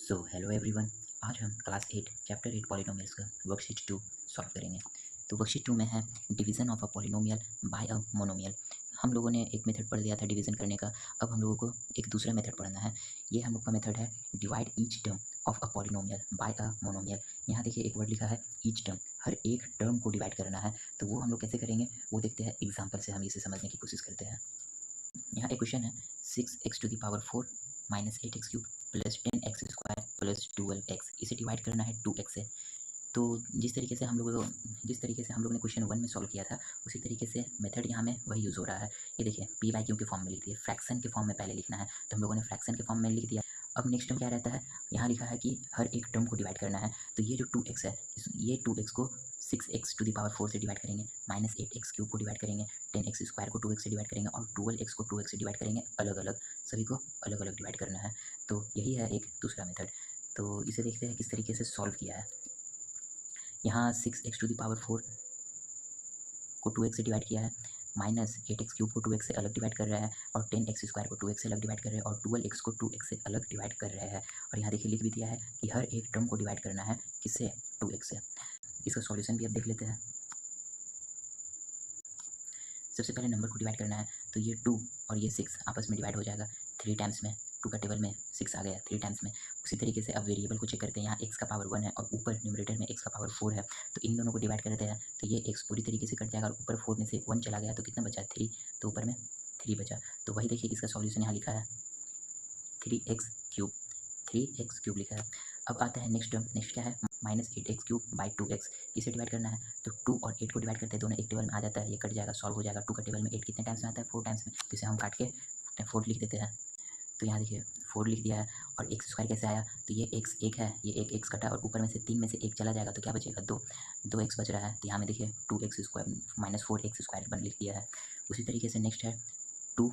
Hello everyone. आज हम class 8 chapter 8 polynomials का वर्कशीट 2 सॉल्व करेंगे। तो वर्कशीट 2 में है division of a polynomial bye a monomial. हम लोगों ने एक मेथड पढ़ लिया था डिवीज़न करने का। अब हम लोगों को एक दूसरा मेथड पढ़ना है। ये हम लोग का मेथड है divide each term of a polynomial bye a monomial. यहाँ देखिए एक वर्ड लिखा है ईच टर्म, हर एक टर्म को डिवाइड करना है। तो वो हम लोग कैसे करेंगे वो देखते हैं, एग्जाम्पल से हम इसे समझने की कोशिश करते हैं। यहाँ एक क्वेश्चन है 6x⁴ minus 8x³ plus 10x² plus 12x, इसे डिवाइड करना है 2x से। तो जिस तरीके से हम लोगों ने क्वेश्चन 1 में सॉल्व किया था उसी तरीके से मेथड यहाँ में वही यूज़ हो रहा है। ये देखिए p/q के फॉर्म में लिख दिए, फ्रैक्शन के फॉर्म में पहले लिखना है तो हम लोगों ने फ्रैक्शन के फॉर्म में लिख दिया। अब नेक्स्ट टर्म क्या रहता है, यहाँ लिखा है कि हर एक टर्म को डिवाइड करना है। तो ये जो 2x है ये 2x को 6x⁴ से डिवाइड करेंगे, माइनस 8x³ को डिवाइड करेंगे, 10x² को 2x से डिवाइड करेंगे और 12x को 2x से डिवाइड करेंगे। अलग अलग सभी को अलग अलग डिवाइड करना है। तो यही है एक दूसरा मेथड। तो इसे देखते हैं किस तरीके से सॉल्व किया है। यहाँ 6x⁴ को 2x से डिवाइड किया है, माइनस 8x³ को 2x से अलग डिवाइड कर रहा है और 10x² को 2x से अलग डिवाइड कर रहे हैं और 12x को 2x से अलग डिवाइड कर रहे हैं। और यहाँ देखिए लिख भी दिया है कि हर एक टर्म को डिवाइड करना है किससे, 2x से। इसका सॉल्यूशन भी अब देख लेते हैं। सबसे पहले नंबर को डिवाइड करना है तो ये 2 और ये 6 आपस में डिवाइड हो जाएगा 3 टाइम्स में। 2 का टेबल में 6 आ गया 3 टाइम्स में। उसी तरीके से अब वेरिएबल को चेक करते हैं। यहाँ x का पावर 1 है और ऊपर न्यूमरेटर में x का पावर 4 है। तो इन दोनों को डिवाइड करते हैं तो ये x पूरी तरीके से कट जाएगा और ऊपर 4 में से 1 चला गया तो कितना बचा, 3। तो ऊपर में 3 बचा। तो वही देखिए इसका सॉल्यूशन यहाँ लिखा है 3x³ 3x³ लिखा है। अब आता है नेक्स्ट टर्म, नेक्स्ट क्या है, माइनस 8x³ बाई 2x। इसे डिवाइड करना है तो 2 और 8 को डिवाइड करते हैं, दोनों एक टेबल में आ जाता है, ये कट जाएगा, सॉल्व हो जाएगा। 2 का टेबल में 8 कितने टाइम्स में आता है, 4 टाइम्स में। तो इसे हम काट के 4 लिख देते हैं। तो यहाँ देखिए 4 लिख दिया है। और x² कैसे आया, तो ये x 1 है, ये एक x कटा और ऊपर में से 3 में से 1 चला जाएगा तो क्या बचेगा, 2x बच रहा है। तो यहाँ में देखिए 2x² माइनस 4x² बन लिख दिया है। उसी तरीके से नेक्स्ट है 2,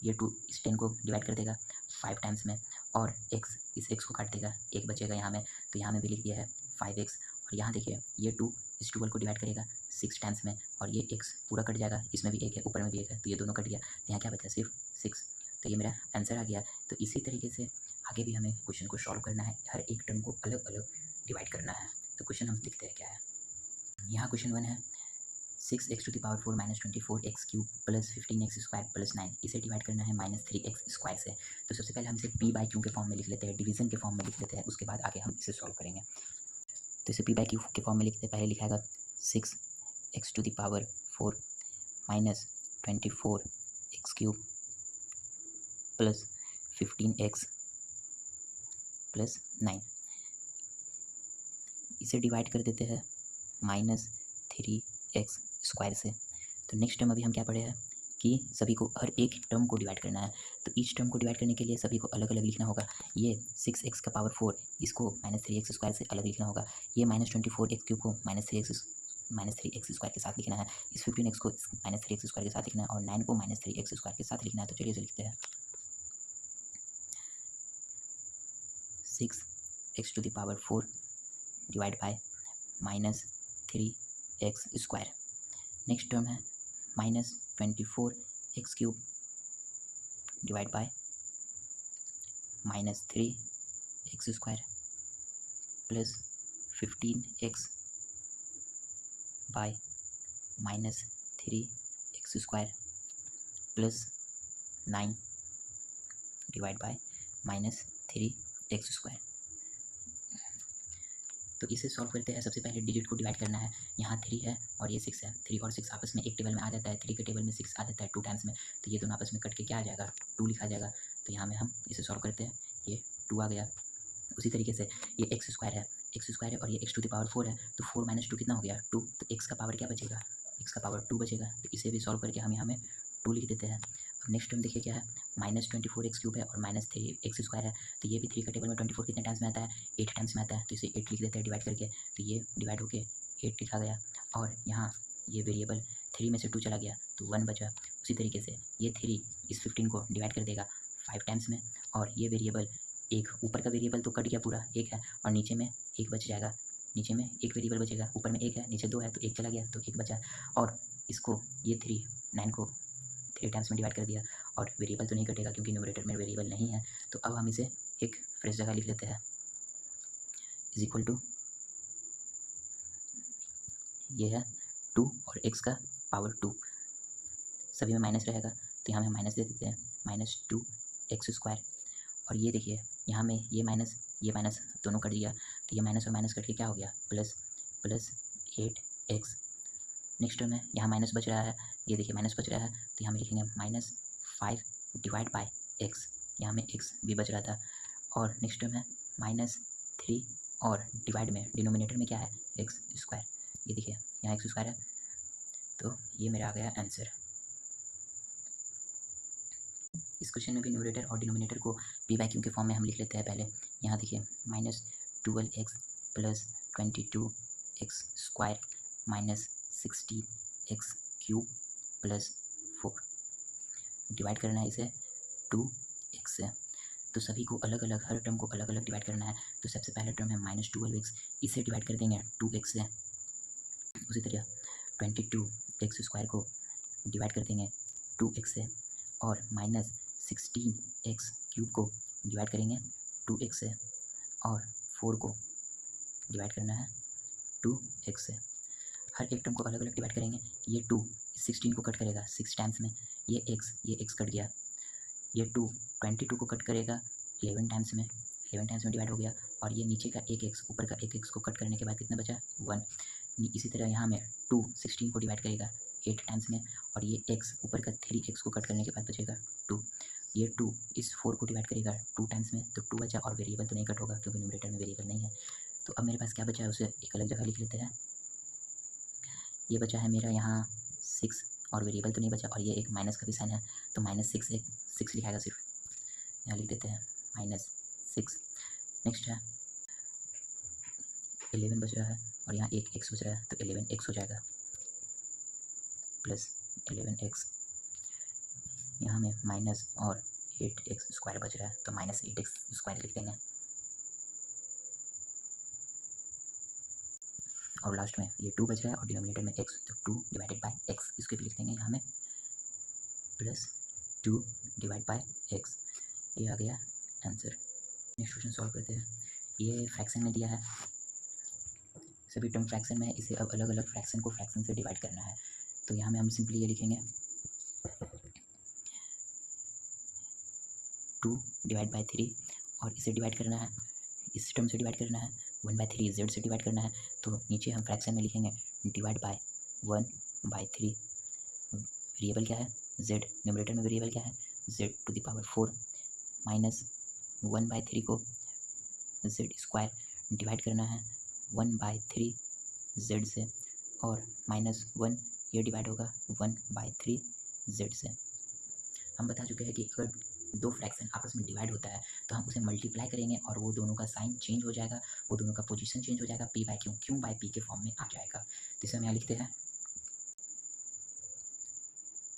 ये 2 इस 10 को डिवाइड कर देगा 5 टाइम्स में और x इस x को काट देगा, 1 बचेगा यहाँ में। तो यहाँ में भी लिख दिया है 5x। और यहाँ देखिए ये 2 इस 12 को डिवाइड करेगा 6 टाइम्स में और ये x पूरा कट जाएगा, इसमें भी 1 है ऊपर में भी 1 है तो ये दोनों कट गया। तो यहाँ क्या बचा, सिर्फ 6। तो ये मेरा आंसर आ गया। तो इसी तरीके से आगे भी हमें क्वेश्चन को सॉल्व करना है, हर एक टर्म को अलग अलग डिवाइड करना है। तो क्वेश्चन हम देखते हैं क्या है। यहाँ क्वेश्चन 1 है 6x⁴ minus 24x³ plus 15x² plus 9, इसे डिवाइड करना है माइनस 3x² से। तो सबसे पहले हम इसे p/q के फॉर्म में लिख लेते हैं, डिवीजन के फॉर्म में लिख लेते हैं, उसके बाद आगे हम इसे सॉल्व करेंगे। तो इसे p/q के फॉर्म में लिखते हैं। पहले लिखाएगा 6x⁴ minus 24x³ plus 15x plus 9, इसे डिवाइड कर देते हैं माइनस 3x² से। तो नेक्स्ट टर्म अभी हम क्या पढ़े हैं कि सभी को हर एक टर्म को डिवाइड करना है। तो ईच टर्म को डिवाइड करने के लिए सभी को अलग अलग लिखना होगा। ये 6x का पावर 4 इसको माइनस 3x² से अलग लिखना होगा। ये माइनस 24x³ को माइनस 3x² के साथ लिखना है। इस 15x को माइनस 3x² के साथ लिखना है और 9 को माइनस 3x² के साथ लिखना है। तो चलिए इसे लिखते हैं 6x⁴ divide by minus 3x²। Next term है minus 24x³ divide by minus 3x² plus 15x by minus 3x² plus 9 divide by minus 3x²। तो इसे सॉल्व करते हैं। सबसे पहले डिजिट को डिवाइड करना है। यहाँ 3 है और ये 6 है, 3 और 6 आपस में एक टेबल में आ जाता है, 3 के टेबल में 6 आ जाता है 2 टाइम्स में। तो ये दोनों आपस में कट के क्या आ जाएगा, 2 लिखा जाएगा। तो यहाँ में हम इसे सॉल्व करते हैं, ये 2 आ गया। उसी तरीके से ये x² है, और ये x⁴ है तो 4 माइनस 2 कितना हो गया, 2। तो x का पावर क्या बचेगा, x का पावर 2 बचेगा। तो इसे भी सॉल्व करके हम यहाँ में 2 लिख देते हैं। अब नेक्स्ट टर्म देखिए क्या है, माइनस 24x³ है और माइनस 3x² है। तो ये भी 3 का टेबल में 24 कितने टाइम्स में आता है, 8 टाइम्स में आता है। तो इसे 8 लिख देते हैं डिवाइड करके। तो ये डिवाइड होके 8 लिखा गया और यहाँ ये वेरिएबल 3 में से 2 चला गया तो 1 बचा। उसी तरीके से ये 3 इस 15 को डिवाइड कर देगा 5 टाइम्स में और ये वेरिएबल एक ऊपर का वेरिएबल तो कट गया पूरा, 1 है और नीचे में 1 बच जाएगा। नीचे में एक वेरिएबल बचेगा, ऊपर में 1 है नीचे 2 है तो 1 चला गया तो 1 बचा। और इसको ये 9 को 3 टाइम्स में डिवाइड कर दिया और वेरिएबल तो नहीं कटेगा क्योंकि न्यूमरेटर में वेरिएबल नहीं है। तो अब हम इसे एक फ्रेश जगह लिख लेते हैं। इज इक्वल टू, ये है 2 और x का पावर 2, सभी में माइनस रहेगा तो यहाँ में माइनस दे देते हैं, -2x²। और ये देखिए यहाँ में ये माइनस दोनों कर दिया, तो ये माइनस और माइनस करके क्या हो गया, प्लस 8x। नेक्स्ट टर्म है, यहाँ माइनस बच रहा है, ये देखिए माइनस बच रहा है, तो यहाँ में लिखेंगे -5 डिवाइड बाय x, यहाँ में x भी बच रहा था। और नेक्स्ट टर्म है -3 और डिवाइड में डिनोमिनेटर में क्या है, x², ये देखिए यहाँ x² है, तो ये मेरा आ गया आंसर। इस क्वेश्चन में भी न्यूमरेटर और डिनोमिनेटर को p/q के फॉर्म में हम लिख लेते हैं पहले। यहाँ देखिए -12x plus 22x² minus 16x³ plus 4, divide करना है इसे 2x से। तो सभी को अलग अलग, हर टर्म को अलग अलग डिवाइड करना है। तो सबसे पहला टर्म है -12x, इसे डिवाइड कर देंगे 2x से। उसी तरह 22x² को डिवाइड कर देंगे 2x से, और -16x³ को डिवाइड करेंगे 2x से, और 4 को डिवाइड करना है 2x से। हर एक टर्म को अलग अलग डिवाइड करेंगे। ये 2 16 को कट करेगा 6 टाइम्स में, ये x कट गया, ये 2 22 को कट करेगा 11 टाइम्स में, 11 टाइम्स में डिवाइड हो गया। और ये नीचे का एक x, ऊपर का एक x को कट करने के बाद कितना बचा, 1। इसी तरह यहाँ में 2 16 को डिवाइड करेगा 8 टाइम्स में, और ये x ऊपर का 3x को कट करने के बाद बचेगा 2। ये 2 इस 4 को डिवाइड करेगा 2 टाइम्स में, तो 2 बचा, और वेरिएबल तो नहीं कट होगा क्योंकि न्यूमरेटर में वेरिएबल नहीं है। तो अब मेरे पास क्या बचा है, उसे एक अलग जगह लिख लेते हैं। ये बचा है मेरा यहाँ 6, और वेरिएबल तो नहीं बचा, और ये एक माइनस का भी साइन है, तो -6 लिखाएगा सिर्फ, यहाँ लिख देते हैं -6। नेक्स्ट है 11 बच रहा है, और यहाँ एक x बच रहा है, तो 11x हो जाएगा, प्लस 11x। यहाँ में माइनस और 8x² बच रहा है, तो -8x² लिख देंगे। और लास्ट में ये 2 बच रहा है, और डिनोमिनेटर में x, तो 2 डिवाइडेड बाय x, इसको भी लिख देंगे यहाँ में, प्लस 2 डिवाइड बाय x। ये आ गया आंसर। नेक्स्ट क्वेश्चन सॉल्व करते हैं। ये फ्रैक्शन में दिया है, सभी टर्म फ्रैक्शन में है, इसे अब अलग अलग फ्रैक्शन को फ्रैक्शन से डिवाइड करना है। तो यहाँ में हम सिंपली ये लिखेंगे 2 डिवाइड बाय 3, और इसे डिवाइड करना है, इस टर्म से डिवाइड करना है, 1/3 z से डिवाइड करना है। तो नीचे हम फ्रैक्शन में लिखेंगे डिवाइड बाय 1/3। वेरिएबल क्या है, z, न्यूमरेटर में वेरिएबल क्या है, z⁴, माइनस 1/3 को z² डिवाइड करना है 1/3 z से, और -1 ये डिवाइड होगा 1/3 z से। हम बता चुके हैं कि अगर दो फ्रैक्शन आपस में डिवाइड होता है तो हम उसे मल्टीप्लाई करेंगे, और वो दोनों का साइन चेंज हो जाएगा, वो दोनों का पोजीशन चेंज हो जाएगा, p/q, q/p के फॉर्म में आ जाएगा। तो इसे हम यहाँ लिखते हैं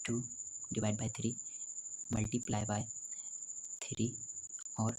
2 डिवाइड बाय 3 मल्टीप्लाई बाय 3, और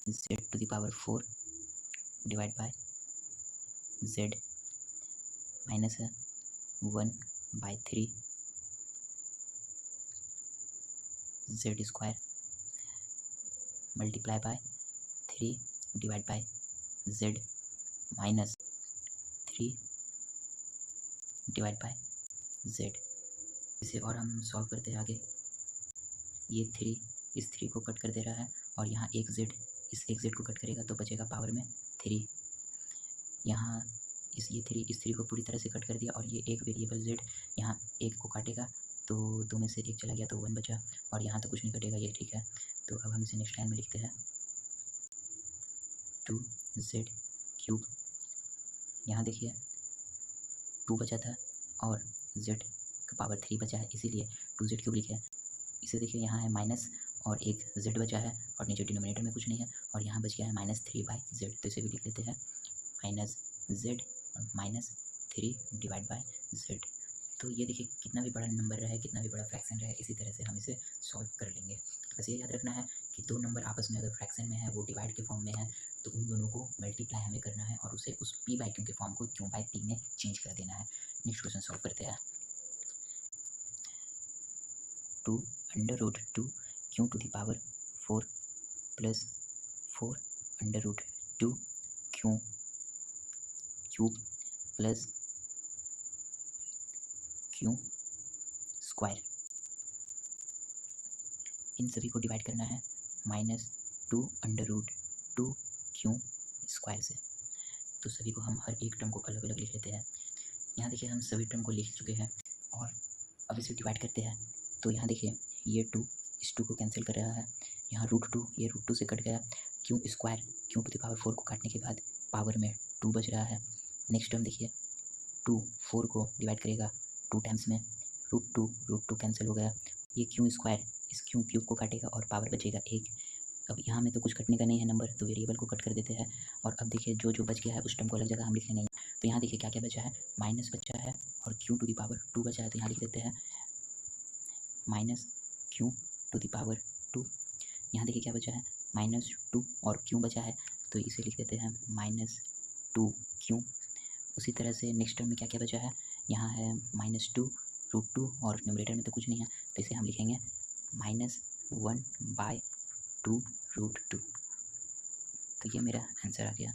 z⁴ divide by z, minus है 1/3 z² multiply by 3 divide by z, minus 3 divide by z। इसे और हम सॉल्व करते हैं आगे। ये 3 इस 3 को कट कर दे रहा है, और यहाँ एक z इस एक z को कट करेगा, तो बचेगा पावर में 3। यहाँ ये 3 इस 3 को पूरी तरह से कट कर दिया, और ये एक वेरिएबल z यहाँ एक को काटेगा, तो 2 में से 1 चला गया, तो 1 बचा, और यहाँ तो कुछ नहीं कटेगा, ये ठीक है। तो अब हम इसे नेक्स्ट लाइन में लिखते हैं 2z³। यहाँ देखिए 2 बचा था, और z का पावर 3 बचा है, इसीलिए 2z³ लिखे हैं। इसे देखिए यहाँ है माइनस, और एक z बचा है, और नीचे डिनोमिनेटर में कुछ नहीं है, और यहाँ बच गया है -3/z। तो इसे भी लिख लेते हैं -z और -3 डिवाइड बाय z। तो ये देखिए कितना भी बड़ा नंबर रहे, कितना भी बड़ा फ्रैक्शन रहे, इसी तरह से हम इसे सॉल्व कर लेंगे। बस ये याद रखना है कि दो नंबर आपस में अगर फ्रैक्शन में है, वो डिवाइड के फॉर्म में है, तो उन दोनों को मल्टीप्लाई हमें करना है, और उसे उस p/q के फॉर्म को q/p में चेंज कर देना है। नेक्स्ट क्वेश्चन सॉल्व करते हैं। 2√2 q⁴ plus 4√2 q cube plus q square, इन सभी को डिवाइड करना है -2 क्यू स्क्वायर से। तो सभी को हम हर एक टर्म को अलग अलग लिख लेते हैं। यहाँ देखिए हम सभी टर्म को लिख चुके हैं और अब इसे डिवाइड करते हैं। तो यहाँ देखिए ये 2 इस 2 को कैंसिल कर रहा है, यहाँ √2 ये √2 से कट गया, q square q to the power 4 को काटने के बाद पावर में 2 बच रहा है। नेक्स्ट टर्म देखिए 2 4 को डिवाइड करेगा 2 टाइम्स में, √2 कैंसिल हो गया, ये क्यू स्क्वायर इस क्यू क्यूब को काटेगा और पावर बचेगा 1। अब यहाँ में तो कुछ कटने का नहीं है नंबर, तो वेरिएबल को कट कर देते हैं। और अब देखिए जो जो बच गया है उस टर्म को अलग जगह हम लिख लेंगे। तो यहाँ देखिए क्या क्या बचा है, माइनस बचा है और क्यू टू द पावर 2 बचा है, तो यहाँ लिख देते हैं -q टू द पावर 2। यहाँ देखिए क्या बचा है, -2 और क्यू बचा है, तो इसे लिख देते हैं -2q। उसी तरह से नेक्स्ट टर्म में क्या क्या बचा है, यहाँ है -2 √2 और न्यूमरेटर में तो कुछ नहीं है, तो इसे हम लिखेंगे -1/2 √2। तो ये मेरा आंसर आ गया।